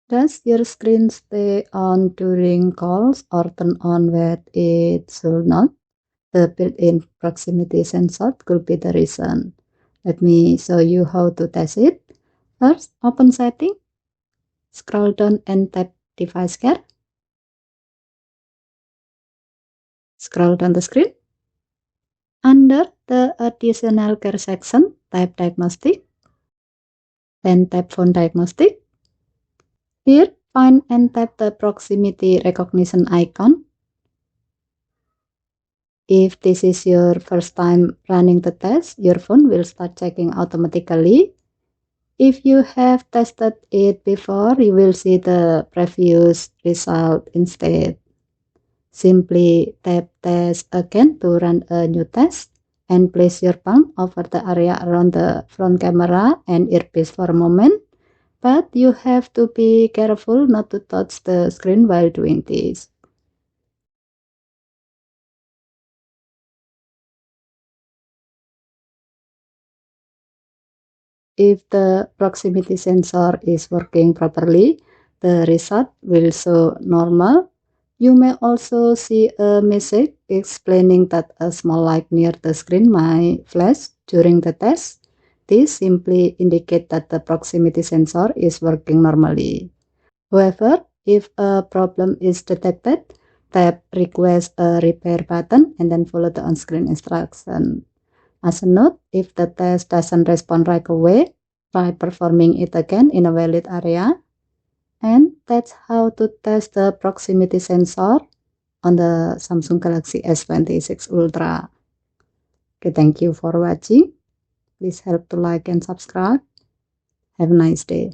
Does your screen stay on during calls or turn on when it should not? The built-in proximity sensor could be the reason. Let me show you how to test it. First, open Setting, scroll down and tap Device Care. Scroll down the screen. Under the Additional Care section, type Diagnostic, then tap Phone Diagnostic. Here, find and tap the proximity recognition icon. If this is your first time running the test, your phone will start checking automatically. If you have tested it before, you will see the previous result instead. Simply tap Test again to run a new test and place your palm over the area around the front camera and earpiece for a moment. But you have to be careful not to touch the screen while doing this. If the proximity sensor is working properly, the result will show normal. You may also see a message explaining that a small light near the screen might flash during the test. This simply indicates that the proximity sensor is working normally. However, if a problem is detected, tap Request a Repair button and then follow the on-screen instruction. As a note, if the test doesn't respond right away, try performing it again in a valid area. And that's how to test the proximity sensor on the Samsung Galaxy S26 Ultra. Okay, thank you for watching. Please help to like and subscribe. Have a nice day.